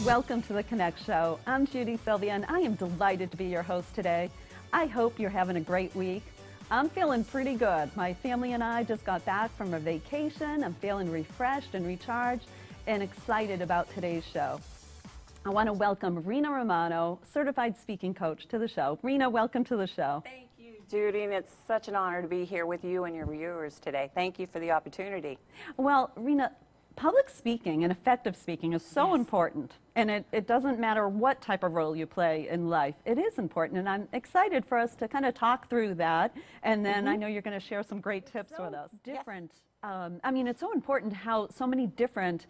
Welcome to the Connect Show. I'm Judy Sylvia, and I am delighted to be your host today. I hope you're having a great week. I'm feeling pretty good. My family and I just got back from a vacation. I'm feeling refreshed and recharged and excited about today's show. I want to welcome Rena Romano, certified speaking coach, to the show. Rena, welcome to the show. Thank you, Judy, and it's such an honor to be here with you and your viewers today. Thank you for the opportunity. Well, Rena, public speaking and effective speaking is so important, and it doesn't matter what type of role you play in life. It is important, and I'm excited for us to kind of talk through that, and then I know you're going to share some great tips with us. I mean, it's so important how so many different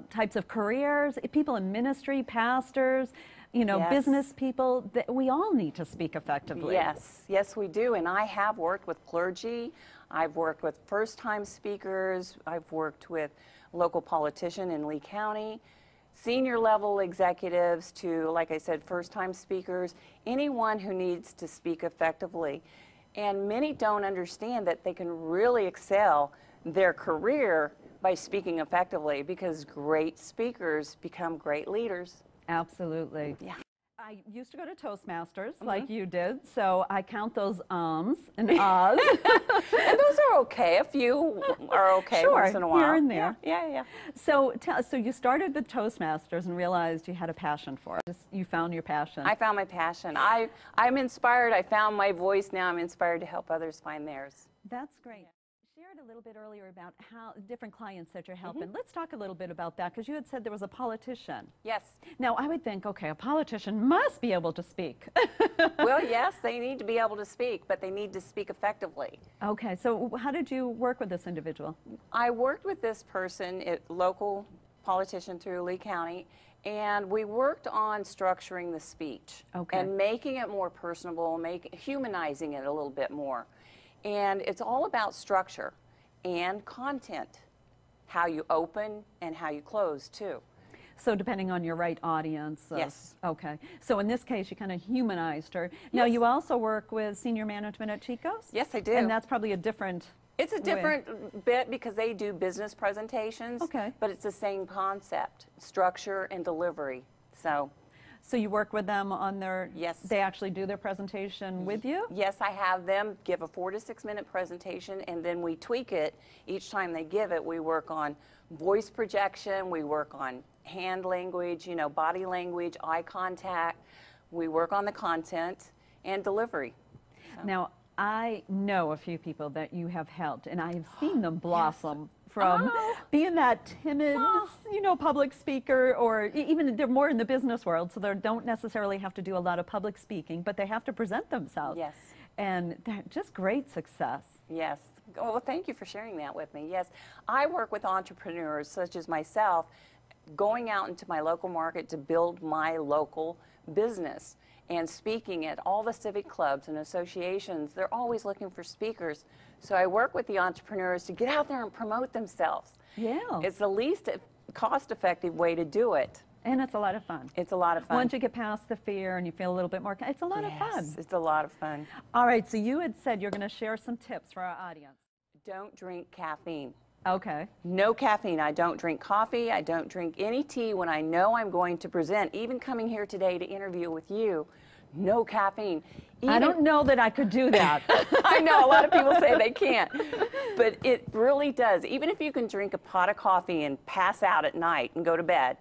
types of careers, people in ministry, pastors, you know, business people, that we all need to speak effectively. Yes, yes we do, and I have worked with clergy, I've worked with first-time speakers, I've worked with local politician in Lee County, senior level executives to, like I said, first-time speakers, anyone who needs to speak effectively. And many don't understand that they can really excel their career by speaking effectively, because great speakers become great leaders. Absolutely. Yeah. I used to go to Toastmasters like you did, so I count those ums and ahs. And those are okay. A few are okay once in a while. Here and there. Yeah. So you started with Toastmasters and realized you had a passion for it. You found your passion. I found my passion. I'm inspired. I found my voice. Now I'm inspired to help others find theirs. That's great. Shared a little bit earlier about how different clients that you're helping. Let's talk a little bit about that, because you had said there was a politician. Yes. Now I would think, okay, a politician must be able to speak. Well, yes, they need to be able to speak, but they need to speak effectively. Okay, so how did you work with this individual? I worked with this person, a local politician through Lee County, and we worked on structuring the speech and making it more personable, humanizing it a little bit more. And it's all about structure and content, how you open and how you close too. So depending on your right audience. Yes. Okay. So in this case, you kind of humanized her. Now you also work with senior management at Chico's? Yes, I do. And that's probably a different It's a different bit because they do business presentations. Okay. But it's the same concept, structure and delivery. So you work with them on their, they actually do their presentation with you? Yes, I have them give a 4 to 6 minute presentation, and then we tweak it each time they give it. We work on voice projection, we work on hand language, you know, body language, eye contact. We work on the content and delivery. Now, I know a few people that you have helped, and I have seen them blossom from being that timid, you know, public speaker, or even they're more in the business world, so they don't necessarily have to do a lot of public speaking, but they have to present themselves. Yes. And they're just great success. Yes. Oh, well, thank you for sharing that with me. Yes, I work with entrepreneurs such as myself, going out into my local market to build my local business. And speaking at all the civic clubs and associations, they're always looking for speakers. So I work with the entrepreneurs to get out there and promote themselves. Yeah. It's the least cost-effective way to do it. And it's a lot of fun. It's a lot of fun. Once you get past the fear and you feel a little bit more, it's a lot of fun. It's a lot of fun. All right, so you had said you're going to share some tips for our audience. Don't drink caffeine. Okay. No caffeine. I don't drink coffee. I don't drink any tea when I know I'm going to present. Even coming here today to interview with you, no caffeine. I don't know that I could do that. I know a lot of people say they can't, but it really does. Even if you can drink a pot of coffee and pass out at night and go to bed,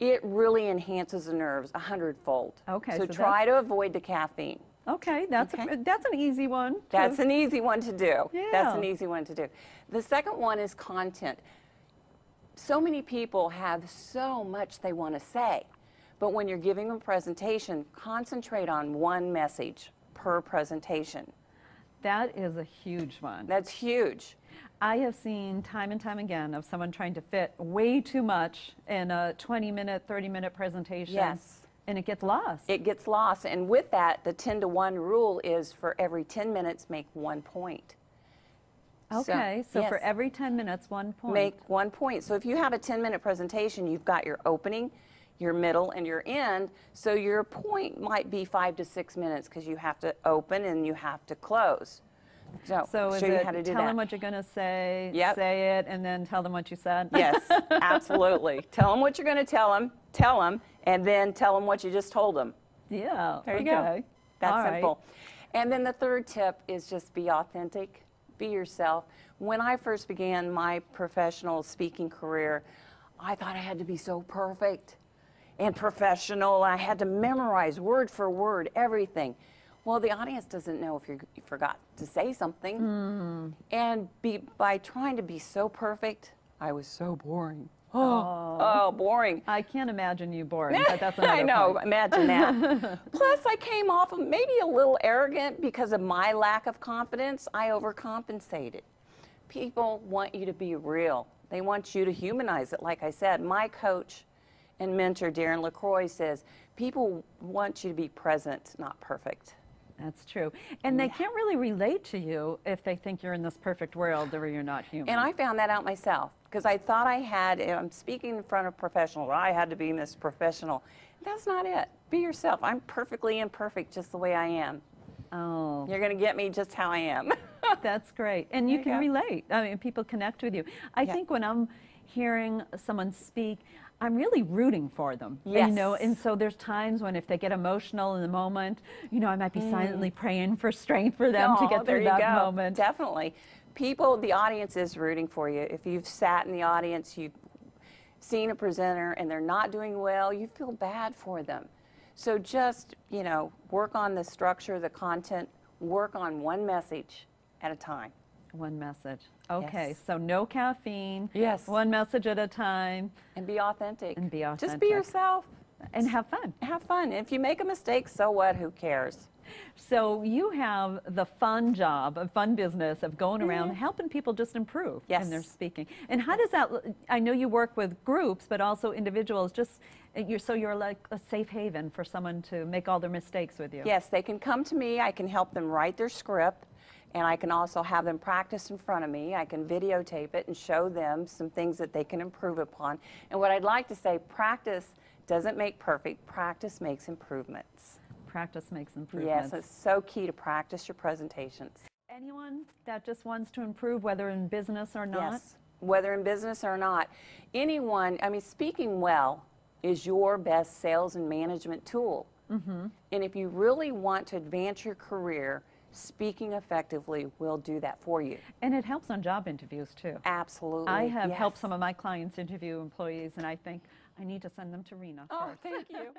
it really enhances the nerves 100-fold. Okay. So try to avoid the caffeine. Okay, that's an easy one. That's an easy one to do. Yeah. That's an easy one to do. The second one is content. So many people have so much they want to say, but when you're giving a presentation, concentrate on one message per presentation. That is a huge one. That's huge. I have seen time and time again of someone trying to fit way too much in a 20-minute, 30-minute presentation. Yes. And it gets lost. It gets lost. And with that, the 10-to-1 rule is for every 10 minutes, make 1 point. Okay, so for every 10 minutes, 1 point. Make 1 point. So if you have a 10-minute presentation, you've got your opening, your middle, and your end. So your point might be 5 to 6 minutes because you have to open and you have to close. So is show you it how to do tell that. them what you're going to say, Yep. say it, and then tell them what you said? Yes, absolutely. Tell them what you're going to tell them, and then tell them what you just told them. Yeah. There you okay. go. That's All right. simple. And then the third tip is just be authentic, be yourself. When I first began my professional speaking career, I thought I had to be so perfect and professional. I had to memorize word for word everything. Well, the audience doesn't know if you forgot to say something. And by trying to be so perfect, I was so boring. Oh, boring. I can't imagine you boring, but that's another I know, point. imagine that. Plus, I came off of maybe a little arrogant because of my lack of confidence. I overcompensated. People want you to be real. They want you to humanize it. Like I said, my coach and mentor, Darren LaCroix, says people want you to be present, not perfect. That's true. And they can't really relate to you if they think you're in this perfect world or you're not human. And I found that out myself because I thought I had, I'm speaking in front of professionals, I had to be Miss Professional. That's not it. Be yourself. I'm perfectly imperfect just the way I am. Oh, You're going to get me just how I am. that's great. And you There you can go. relate. I mean, people connect with you. I Yeah. think when I'm hearing someone speak, I'm really rooting for them. Yes. You know, and so there's times when if they get emotional in the moment, you know, I might be silently praying for strength for them to Oh, get there through you that go. moment. Definitely. People, the audience is rooting for you. If you've sat in the audience, you've seen a presenter and they're not doing well, you feel bad for them. So just, you know, work on the structure, the content, work on one message at a time. One message. Okay, Yes. so no caffeine. Yes. One message at a time. And be authentic. And be Just authentic. be yourself. And have fun. Have fun. If you make a mistake, so what? Who cares? So you have the fun job, a fun business of going around helping people just improve in their Yes. speaking. And how does that, I know you work with groups, but also individuals, just, so you're like a safe haven for someone to make all their mistakes with you. Yes, they can come to me. I can help them write their script, and I can also have them practice in front of me. I can videotape it and show them some things that they can improve upon. And what I'd like to say, practice doesn't make perfect. Practice makes improvements. Practice makes improvements. Yes, it's so key to practice your presentations. Anyone that just wants to improve, whether in business or not? Yes, whether in business or not. Anyone, I mean, speaking well is your best sales and management tool. And if you really want to advance your career, speaking effectively will do that for you. And it helps on job interviews too. Absolutely. I have helped yes. some of my clients interview employees, and I think I need to send them to Rena Oh, first. thank you.